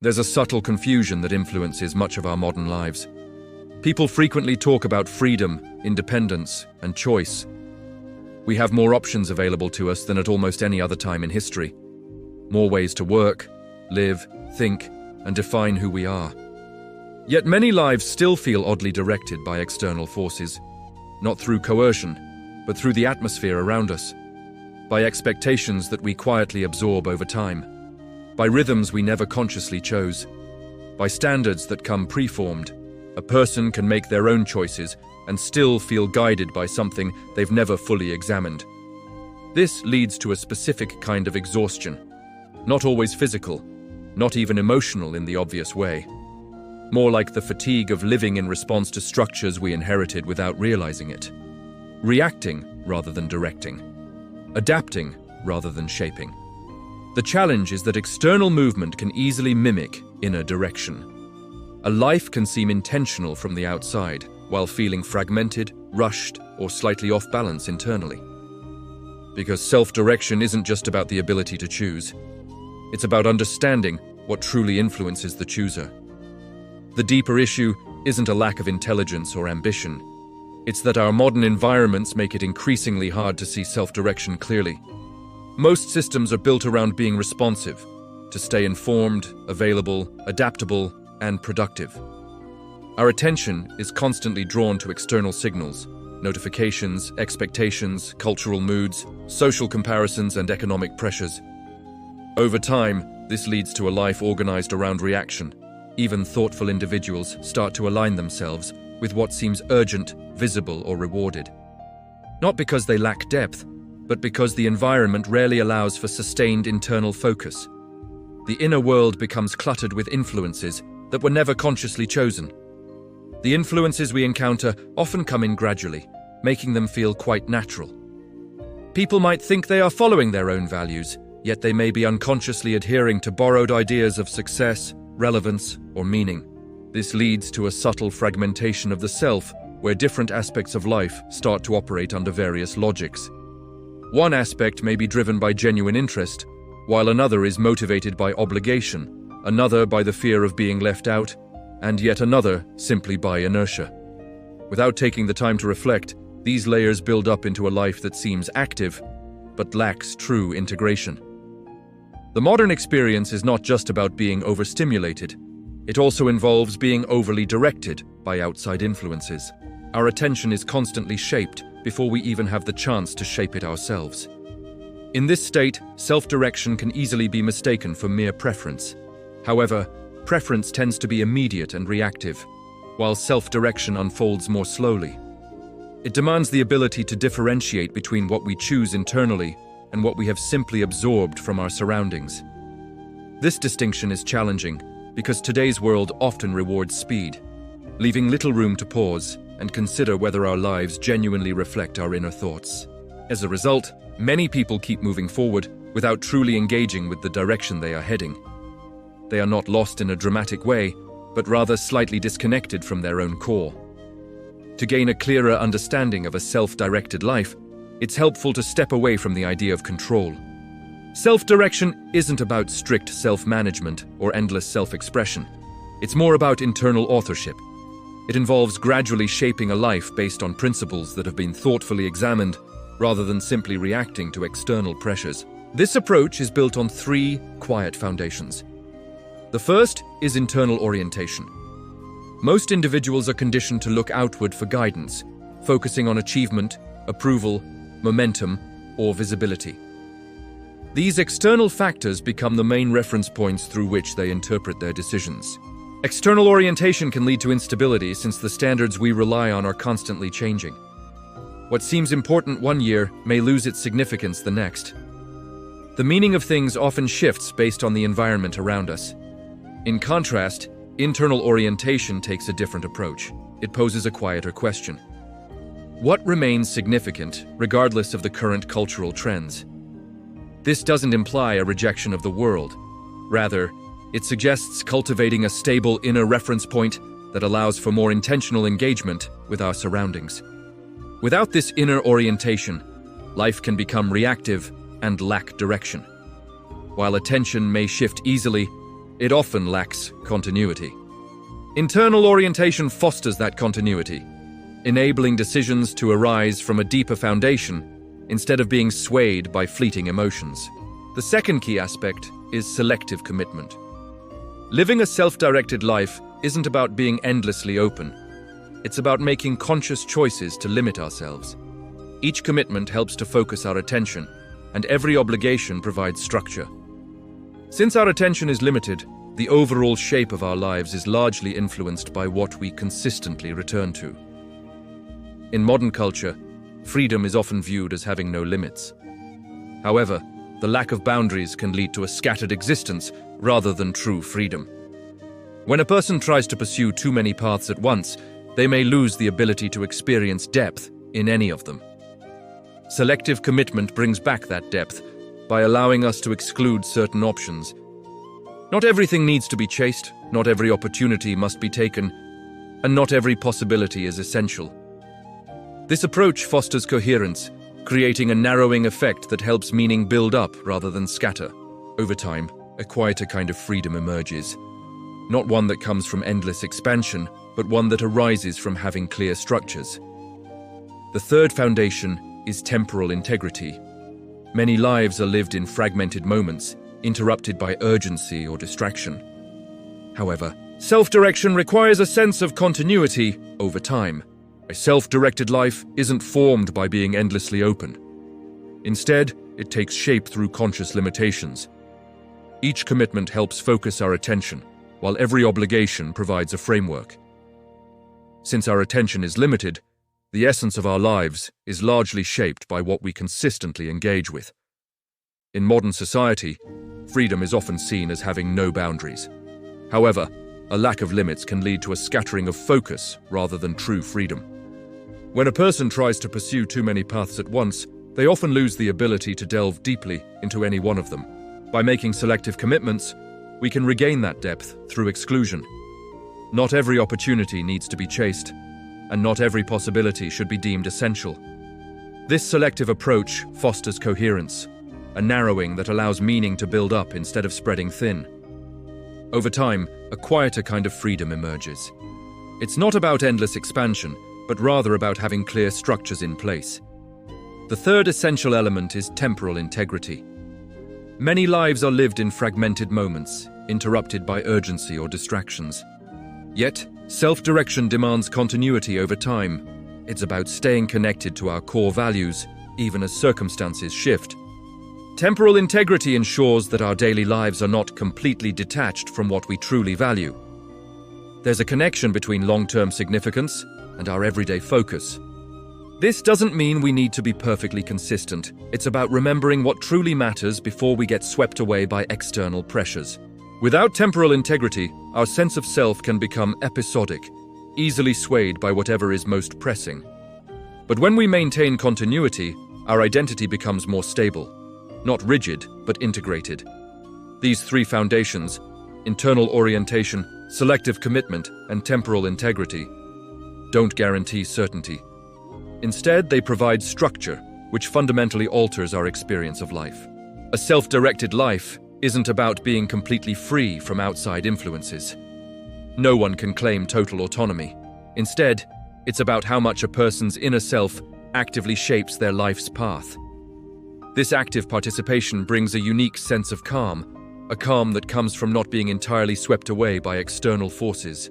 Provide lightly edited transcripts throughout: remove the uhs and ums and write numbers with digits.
There's a subtle confusion that influences much of our modern lives. People frequently talk about freedom, independence, and choice. We have more options available to us than at almost any other time in history. More ways to work, live, think, and define who we are. Yet many lives still feel oddly directed by external forces, not through coercion, but through the atmosphere around us, by expectations that we quietly absorb over time, by rhythms we never consciously chose, by standards that come preformed. A person can make their own choices and still feel guided by something they've never fully examined. This leads to a specific kind of exhaustion, not always physical, not even emotional in the obvious way. More like the fatigue of living in response to structures we inherited without realizing it. Reacting rather than directing. Adapting rather than shaping. The challenge is that external movement can easily mimic inner direction. A life can seem intentional from the outside, while feeling fragmented, rushed, or slightly off balance internally. Because self-direction isn't just about the ability to choose. It's about understanding what truly influences the chooser. The deeper issue isn't a lack of intelligence or ambition. It's that our modern environments make it increasingly hard to see self-direction clearly. Most systems are built around being responsive, to stay informed, available, adaptable, and productive. Our attention is constantly drawn to external signals, notifications, expectations, cultural moods, social comparisons, and economic pressures. Over time, this leads to a life organized around reaction. Even thoughtful individuals start to align themselves with what seems urgent, visible, or rewarded. Not because they lack depth, but because the environment rarely allows for sustained internal focus. The inner world becomes cluttered with influences that were never consciously chosen. The influences we encounter often come in gradually, making them feel quite natural. People might think they are following their own values, yet they may be unconsciously adhering to borrowed ideas of success, relevance, or meaning. This leads to a subtle fragmentation of the self, where different aspects of life start to operate under various logics. One aspect may be driven by genuine interest, while another is motivated by obligation, another by the fear of being left out, and yet another simply by inertia. Without taking the time to reflect, these layers build up into a life that seems active, but lacks true integration. The modern experience is not just about being overstimulated. It also involves being overly directed by outside influences. Our attention is constantly shaped before we even have the chance to shape it ourselves. In this state, self-direction can easily be mistaken for mere preference. However, preference tends to be immediate and reactive, while self-direction unfolds more slowly. It demands the ability to differentiate between what we choose internally and what we have simply absorbed from our surroundings. This distinction is challenging because today's world often rewards speed, leaving little room to pause and consider whether our lives genuinely reflect our inner thoughts. As a result, many people keep moving forward without truly engaging with the direction they are heading. They are not lost in a dramatic way, but rather slightly disconnected from their own core. To gain a clearer understanding of a self-directed life, it's helpful to step away from the idea of control. Self-direction isn't about strict self-management or endless self-expression. It's more about internal authorship. It involves gradually shaping a life based on principles that have been thoughtfully examined, rather than simply reacting to external pressures. This approach is built on 3 quiet foundations. The first is internal orientation. Most individuals are conditioned to look outward for guidance, focusing on achievement, approval, momentum, or visibility. These external factors become the main reference points through which they interpret their decisions. External orientation can lead to instability since the standards we rely on are constantly changing. What seems important one year may lose its significance the next. The meaning of things often shifts based on the environment around us. In contrast, internal orientation takes a different approach. It poses a quieter question. What remains significant, regardless of the current cultural trends? This doesn't imply a rejection of the world. Rather, it suggests cultivating a stable inner reference point that allows for more intentional engagement with our surroundings. Without this inner orientation, life can become reactive and lack direction. While attention may shift easily, it often lacks continuity. Internal orientation fosters that continuity, enabling decisions to arise from a deeper foundation instead of being swayed by fleeting emotions. The second key aspect is selective commitment. Living a self-directed life isn't about being endlessly open. It's about making conscious choices to limit ourselves. Each commitment helps to focus our attention, and every obligation provides structure. Since our attention is limited, the overall shape of our lives is largely influenced by what we consistently return to. In modern culture, freedom is often viewed as having no limits. However, the lack of boundaries can lead to a scattered existence rather than true freedom. When a person tries to pursue too many paths at once, they may lose the ability to experience depth in any of them. Selective commitment brings back that depth by allowing us to exclude certain options. Not everything needs to be chased, not every opportunity must be taken, and not every possibility is essential. This approach fosters coherence, creating a narrowing effect that helps meaning build up rather than scatter. Over time, a quieter kind of freedom emerges. Not one that comes from endless expansion, but one that arises from having clear structures. The third foundation is temporal integrity. Many lives are lived in fragmented moments, interrupted by urgency or distraction. However, self-direction requires a sense of continuity over time. A self-directed life isn't formed by being endlessly open. Instead, it takes shape through conscious limitations. Each commitment helps focus our attention, while every obligation provides a framework. Since our attention is limited, the essence of our lives is largely shaped by what we consistently engage with. In modern society, freedom is often seen as having no boundaries. However, a lack of limits can lead to a scattering of focus rather than true freedom. When a person tries to pursue too many paths at once, they often lose the ability to delve deeply into any one of them. By making selective commitments, we can regain that depth through exclusion. Not every opportunity needs to be chased, and not every possibility should be deemed essential. This selective approach fosters coherence, a narrowing that allows meaning to build up instead of spreading thin. Over time, a quieter kind of freedom emerges. It's not about endless expansion, but rather about having clear structures in place. The third essential element is temporal integrity. Many lives are lived in fragmented moments, interrupted by urgency or distractions. Yet, self-direction demands continuity over time. It's about staying connected to our core values, even as circumstances shift. Temporal integrity ensures that our daily lives are not completely detached from what we truly value. There's a connection between long-term significance and our everyday focus. This doesn't mean we need to be perfectly consistent. It's about remembering what truly matters before we get swept away by external pressures. Without temporal integrity, our sense of self can become episodic, easily swayed by whatever is most pressing. But when we maintain continuity, our identity becomes more stable, not rigid, but integrated. These three foundations, internal orientation, selective commitment, and temporal integrity, don't guarantee certainty. Instead, they provide structure, which fundamentally alters our experience of life. A self-directed life isn't about being completely free from outside influences. No one can claim total autonomy. Instead, it's about how much a person's inner self actively shapes their life's path. This active participation brings a unique sense of calm, a calm that comes from not being entirely swept away by external forces.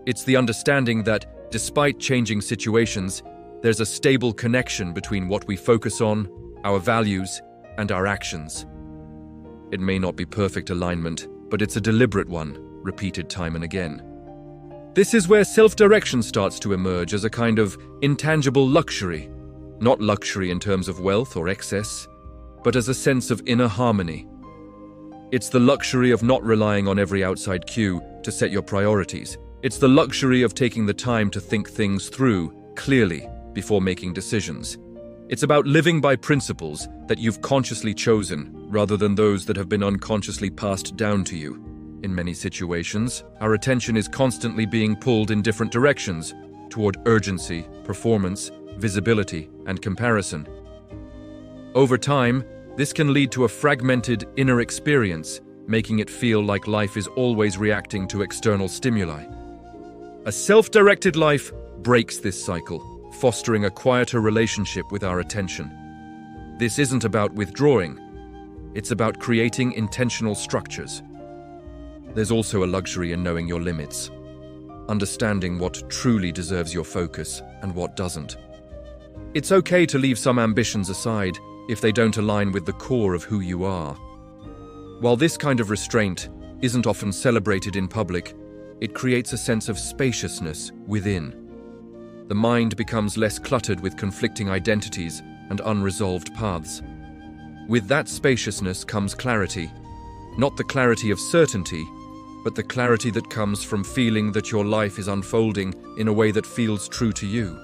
It's the understanding that, despite changing situations, there's a stable connection between what we focus on, our values, and our actions. It may not be perfect alignment, but it's a deliberate one, repeated time and again. This is where self-direction starts to emerge as a kind of intangible luxury. Not luxury in terms of wealth or excess, but as a sense of inner harmony. It's the luxury of not relying on every outside cue to set your priorities. It's the luxury of taking the time to think things through clearly before making decisions. It's about living by principles that you've consciously chosen, rather than those that have been unconsciously passed down to you. In many situations, our attention is constantly being pulled in different directions, toward urgency, performance, visibility, and comparison. Over time, this can lead to a fragmented inner experience, making it feel like life is always reacting to external stimuli. A self-directed life breaks this cycle, fostering a quieter relationship with our attention. This isn't about withdrawing, it's about creating intentional structures. There's also a luxury in knowing your limits, understanding what truly deserves your focus and what doesn't. It's okay to leave some ambitions aside if they don't align with the core of who you are. While this kind of restraint isn't often celebrated in public, it creates a sense of spaciousness within. The mind becomes less cluttered with conflicting identities and unresolved paths. With that spaciousness comes clarity, not the clarity of certainty, but the clarity that comes from feeling that your life is unfolding in a way that feels true to you.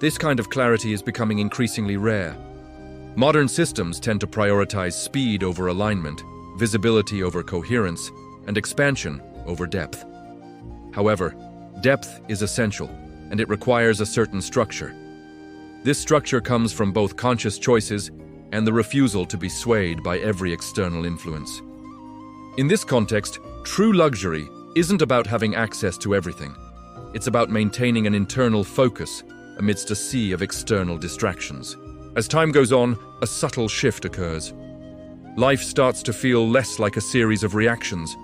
This kind of clarity is becoming increasingly rare. Modern systems tend to prioritize speed over alignment, visibility over coherence, and expansion over depth. However, depth is essential, and it requires a certain structure. This structure comes from both conscious choices and the refusal to be swayed by every external influence. In this context, true luxury isn't about having access to everything. It's about maintaining an internal focus amidst a sea of external distractions. As time goes on, a subtle shift occurs. Life starts to feel less like a series of reactions.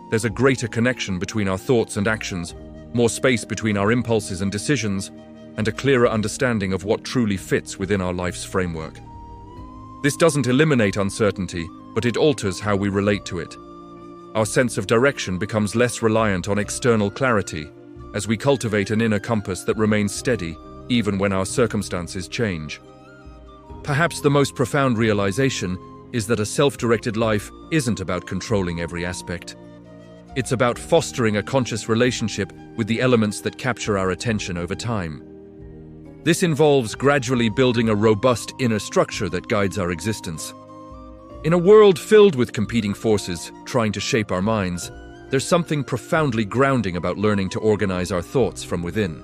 There's a greater connection between our thoughts and actions, more space between our impulses and decisions, and a clearer understanding of what truly fits within our life's framework. This doesn't eliminate uncertainty, but it alters how we relate to it. Our sense of direction becomes less reliant on external clarity, as we cultivate an inner compass that remains steady even when our circumstances change. Perhaps the most profound realization is that a self-directed life isn't about controlling every aspect. It's about fostering a conscious relationship with the elements that capture our attention over time. This involves gradually building a robust inner structure that guides our existence. In a world filled with competing forces trying to shape our minds, there's something profoundly grounding about learning to organize our thoughts from within.